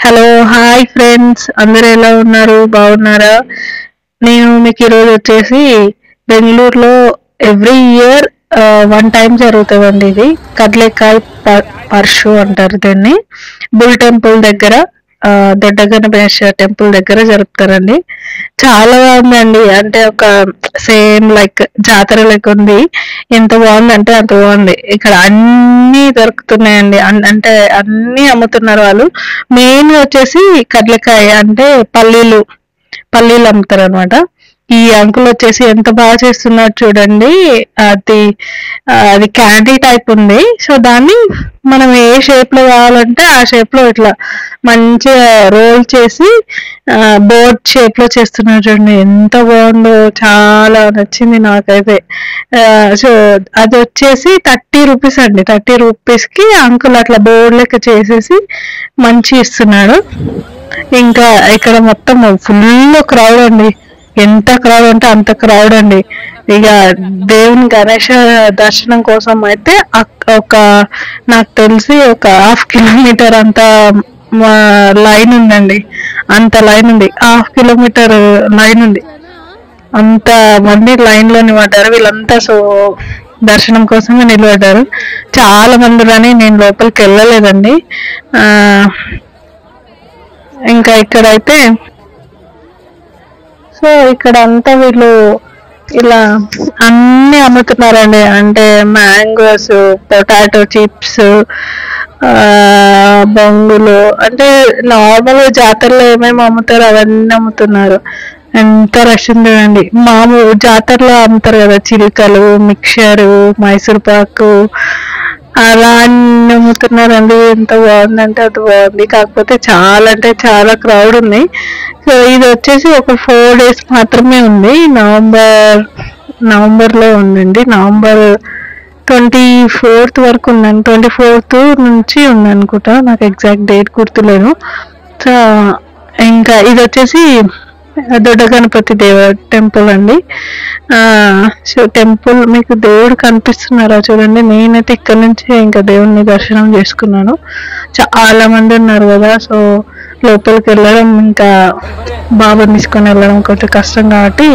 Hello hi friends, అందరూ ఎలా ఉన్నారు? బాగున్నారా? నేను మీకు ఈరోజు వచ్చేసి బెంగళూరులో ఎవ్రీ ఇయర్ వన్ టైం జరుగుతుందండి. ఇది కడ్లేకాయ్ పర్షు అంటారు దీన్ని. బుల్ టెంపుల్ దగ్గర, దొడ్డ గణేష్ టెంపుల్ దగ్గర జరుపుతారండి. చాలా బాగుందండి. అంటే ఒక సేమ్ లైక్ జాతర లెక్క ఉంది. ఎంత బాగుందంటే అంత బాగుంది. ఇక్కడ అన్ని దొరుకుతున్నాయండి. అంటే అన్ని అమ్ముతున్నారు వాళ్ళు. మెయిన్ వచ్చేసి కడ్లకాయ అంటే పల్లీలు అమ్ముతారు అనమాట. ఈ అంకుల్ వచ్చేసి ఎంత బాగా చేస్తున్నారు చూడండి. అది అది క్యాండీ టైప్ ఉంది. సో దాన్ని మనం ఏ షేప్ లో కావాలంటే ఆ షేప్ లో ఇట్లా మంచిగా రోల్ చేసి బోర్డ్ షేప్ లో చేస్తున్నారు చూడండి. ఎంత బాగుందో, చాలా నచ్చింది నాకైతే. సో అది వచ్చేసి 30 రూపీస్ అండి. 30 రూపీస్ కి అంకుల్ అట్లా బోర్డ్ లెక్క చేసేసి మంచి ఇస్తున్నాడు. ఇంకా ఇక్కడ మొత్తం ఫుల్ క్రౌడ్ అండి. ఎంత క్రౌడ్ అంటే అంత క్రౌడ్ అండి. ఇక దేవుని గణేష దర్శనం కోసం అయితే ఒక నాకు తెలిసి ఒక 1/2 కిలోమీటర్ అంత లైన్ ఉందండి. అంత లైన్ ఉంది. 1/2 కిలోమీటర్ లైన్ ఉంది. అంత మంది లైన్ లో నిలబడ్డారు వీళ్ళంతా. సో దర్శనం కోసమే నిలబడ్డారు. చాలా మంది రాని నేను లోపలికి వెళ్ళలేదండి. ఇంకా ఇక్కడైతే సో ఇక్కడ అంతా వీళ్ళు ఇలా అన్ని అమ్ముతున్నారండి. అంటే మ్యాంగోస్, పొటాటో చిప్స్, బొంగులు, అంటే నార్మల్ జాతరలో ఏమేమి అమ్ముతారో అవన్నీ అమ్ముతున్నారు. ఎంత రష్ ఉందండి. మామూలు జాతరలో అమ్ముతారు కదా, చిలుకలు, మిక్చరు, మైసూర్ పాకు, అలా అన్ని అమ్ముతున్నారండి. ఎంత బాగుందంటే అంత బాగుంది. కాకపోతే చాలా అంటే చాలా క్రౌడ్ ఉంది. సో ఇది వచ్చేసి ఒక 4 days మాత్రమే ఉంది. నవంబర్లో ఉందండి. నవంబర్ 24th వరకు ఉందండి. 24th నుంచి ఉంది అనుకుంటా, నాకు ఎగ్జాక్ట్ డేట్ గుర్తులేదు. సో ఇంకా ఇది వచ్చేసి దొడ్డ గణపతి టెంపుల్ అండి. సో టెంపుల్ మీకు దేవుడు కనిపిస్తున్నారా చూడండి. నేనైతే ఇక్కడ నుంచి ఇంకా దేవుడిని దర్శనం చేసుకున్నాను. చాలా మంది ఉన్నారు కదా. సో లోపలికి వెళ్ళడం, ఇంకా బాబాని తీసుకొని వెళ్ళడం కొంచెం కష్టం కాబట్టి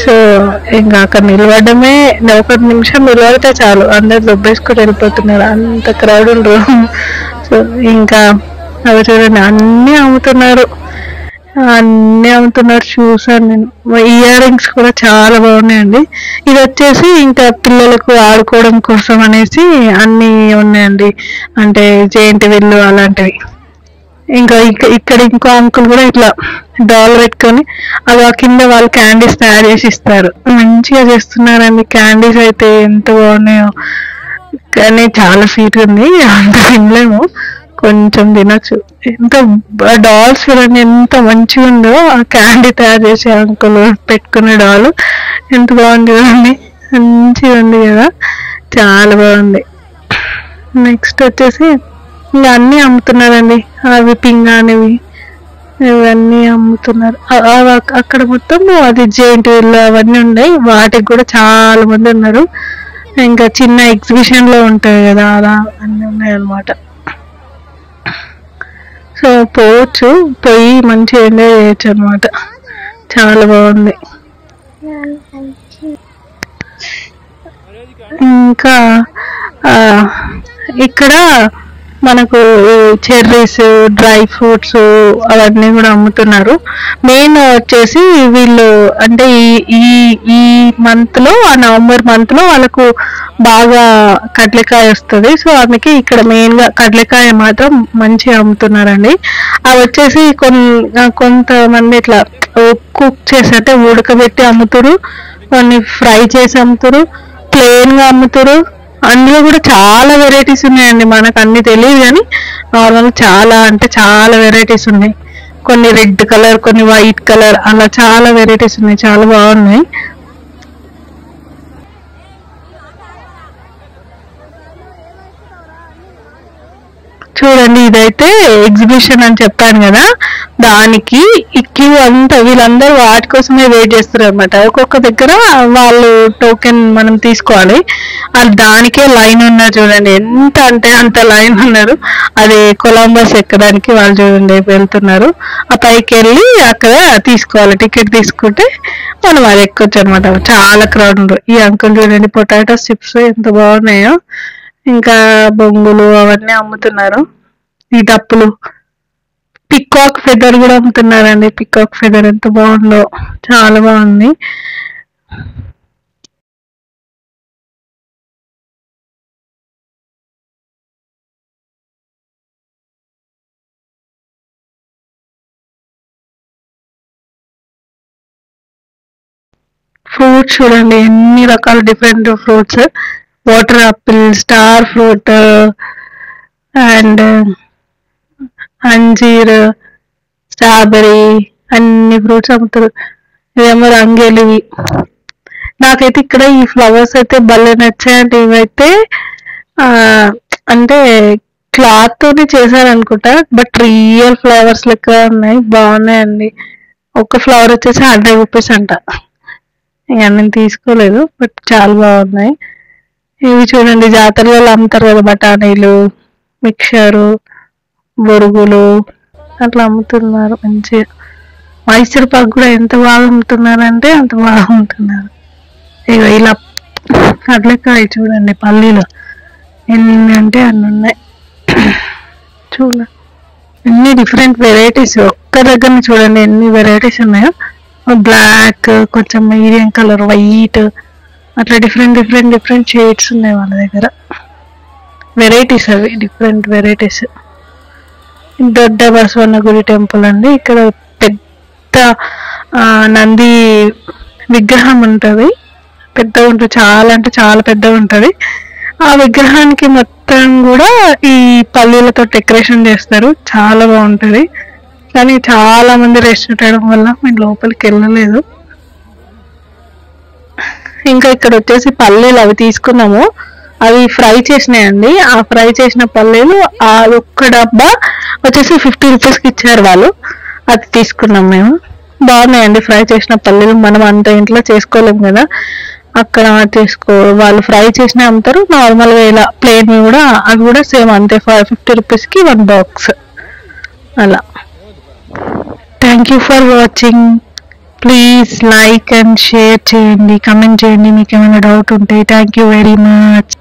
సో ఇంకా అక్కడ నిలబడమే. 1 నిమిషం నిలబడితే చాలు, అందరు దొబ్బేసుకొని వెళ్ళిపోతున్నారు. అంత క్రౌడ్ ఉండరు. సో ఇంకా అవి చూడండి అన్నీ అమ్ముతున్నారు. చూసాను నేను. ఇయర్ రింగ్స్ కూడా చాలా బాగున్నాయండి. ఇది వచ్చేసి ఇంకా పిల్లలకు ఆడుకోవడం కోసం అనేసి అన్ని ఉన్నాయండి. అంటే జెయింట్ విల్లు అలాంటివి. ఇంకా ఇక్కడ ఇంకో అంకుల్ కూడా ఇట్లా డాల్ పెట్టుకొని అవి కింద వాళ్ళు క్యాండీస్ తయారు చేసి ఇస్తారు. మంచిగా చేస్తున్నారండి. క్యాండీస్ అయితే ఎంత బాగున్నాయో, కానీ చాలా స్వీట్ ఉంది. అంత తినలేము, కొంచెం తినచ్చు. ఎంత డాల్స్ చూడండి ఎంత మంచిగా ఉందో. ఆ క్యాండీ తయారు చేసే అంకుల్ పెట్టుకునే డాల్ ఎంత బాగుంది చూడండి. మంచిగా ఉంది కదా, చాలా బాగుంది. నెక్స్ట్ వచ్చేసి ఇంకా అన్నీ అమ్ముతున్నారండి. అవి పింగానివి ఇవన్నీ అమ్ముతున్నారు. అక్కడ మొత్తం అది జెయింట్ వీళ్ళు అవన్నీ ఉన్నాయి. వాటికి కూడా చాలా మంది ఉన్నారు. ఇంకా చిన్న ఎగ్జిబిషన్ లో ఉంటాయి కదా, అలా అన్నీ ఉన్నాయి అన్నమాట. సో పోయి మంచిగా ఎంజాయ్ చేయొచ్చు అనమాట. చాలా బాగుంది. ఇంకా ఇక్కడ మనకు చెర్రీస్, డ్రై ఫ్రూట్స్ అవన్నీ కూడా అమ్ముతున్నారు. మెయిన్ వచ్చేసి వీళ్ళు అంటే ఈ మంత్ లో, ఆ నవంబర్ మంత్ లో వాళ్ళకు బాగా కడ్లెకాయ వస్తుంది. సో అందుకే ఇక్కడ మెయిన్ గా కడ్లెకాయ మాత్రం మంచిగా అమ్ముతున్నారండి. అవి వచ్చేసి కొంతమంది ఇట్లా కుక్ చేసి అంటే ఉడకబెట్టి అమ్ముతారు, కొన్ని ఫ్రై చేసి అమ్ముతారు, ప్లెయిన్ గా అమ్ముతారు. అందులో కూడా చాలా వెరైటీస్ ఉన్నాయండి. మనకు అన్ని తెలియదు కానీ నార్మల్ చాలా అంటే చాలా వెరైటీస్ ఉన్నాయి. కొన్ని రెడ్ కలర్, కొన్ని వైట్ కలర్, అలా చాలా వెరైటీస్ ఉన్నాయి. చాలా బాగున్నాయి. చూడండి ఇదైతే ఎగ్జిబిషన్ అని చెప్పాను కదా. దానికి ఈ క్యూ అంతా వీళ్ళందరూ వాటి కోసమే వెయిట్ చేస్తారు అనమాట. ఒక్కొక్క దగ్గర వాళ్ళు టోకెన్ మనం తీసుకోవాలి. అది దానికే లైన్ ఉన్నారు చూడండి, ఎంత అంటే అంత లైన్ ఉన్నారు. అది కొలంబస్ ఎక్కడానికి వాళ్ళు చూడండి వెళ్తున్నారు. ఆ పైకి వెళ్ళి అక్కడ తీసుకోవాలి, టికెట్ తీసుకుంటే మనం అది ఎక్కొచ్చు అనమాట. చాలా క్రౌడ్ ఉండరు. ఈ అంకుల్ చూడండి పొటాటో చిప్స్ ఎంత బాగున్నాయో, ఇంకా బొంగులు అవన్నీ అమ్ముతున్నారు. ఈ డప్పులు, పికాక్ ఫెదర్ కూడా అమ్ముతున్నారండి. పికాక్ ఫెదర్ ఎంత బాగుందో, చాలా బాగుంది. ఫ్రూట్స్ చూడండి ఎన్ని రకాల different fruits, water apple, star fruit and అంజీర్, స్ట్రాబెరీ, అన్ని ఫ్రూట్స్ అమ్ముతారు. ఇవేమో రంగేలివి. నాకైతే ఇక్కడ ఈ ఫ్లవర్స్ అయితే భలే నచ్చాయండి. ఇవైతే ఆ అంటే క్లాత్ తోనే చేశారనుకుంటా, బట్ రియల్ ఫ్లవర్స్ లెక్క ఉన్నాయి, బాగున్నాయండి. ఒక ఫ్లవర్ వచ్చేసి 100 రూపీస్ అంట. ఇక నేను తీసుకోలేదు, బట్ చాలా బాగున్నాయి. ఇవి చూడండి జాతరలో అమ్ముతారు కదా, బఠానీలు, మిక్చరు, బొరుగులు అట్లా అమ్ముతున్నారు మంచిగా. మైసూర్ పాక్ కూడా ఎంత బాగా అమ్ముతున్నారంటే అంత బాగా అమ్ముతున్నారు. ఇక ఇలా కట్లెక్కాయ చూడండి, పల్లీలు ఎన్ని అంటే అన్ని ఉన్నాయి. చూడండి ఎన్ని డిఫరెంట్ వెరైటీస్ ఒక్క దగ్గర చూడండి, ఎన్ని వెరైటీస్ ఉన్నాయో. బ్లాక్, కొంచెం మీడియం కలర్, వైట్, అట్లా డిఫరెంట్ డిఫరెంట్ డిఫరెంట్ షేడ్స్ ఉన్నాయి వాళ్ళ దగ్గర. వెరైటీస్ అవి డిఫరెంట్ వెరైటీస్. దొడ్డ బసవన్న గుడి టెంపుల్ అండి. ఇక్కడ పెద్ద నంది విగ్రహం ఉంటుంది, పెద్దగా ఉంటుంది, చాలా అంటే చాలా పెద్దగా ఉంటుంది. ఆ విగ్రహానికి మొత్తం కూడా ఈ పల్లీలతో డెకరేషన్ చేస్తారు, చాలా బాగుంటుంది. కానీ చాలా మంది రెస్ట్ పెట్టడం వల్ల మేము లోపలికి వెళ్ళలేదు. ఇంకా ఇక్కడ వచ్చేసి పల్లీలు అవి తీసుకున్నాము, అవి ఫ్రై చేసినాయండి. ఆ ఫ్రై చేసిన పల్లీలు ఆ ఒక్క డబ్బా వచ్చేసి 50 రూపీస్కి ఇచ్చారు వాళ్ళు, అది తీసుకున్నాం మేము. బాగున్నాయండి ఫ్రై చేసిన పల్లీలు. మనం అంత ఇంట్లో చేసుకోలేము కదా, అక్కడ వాళ్ళు ఫ్రై చేసిన అమ్ముతారు. నార్మల్గా ఇలా ప్లేన్ కూడా అవి కూడా సేమ్ అంతే, 50 రూపీస్కి 1 బాక్స్ అలా. Thank you for watching. Please like and share చేయండి, కమెంట్ చేయండి మీకు ఏమైనా డౌట్ ఉంటే. Thank you very much.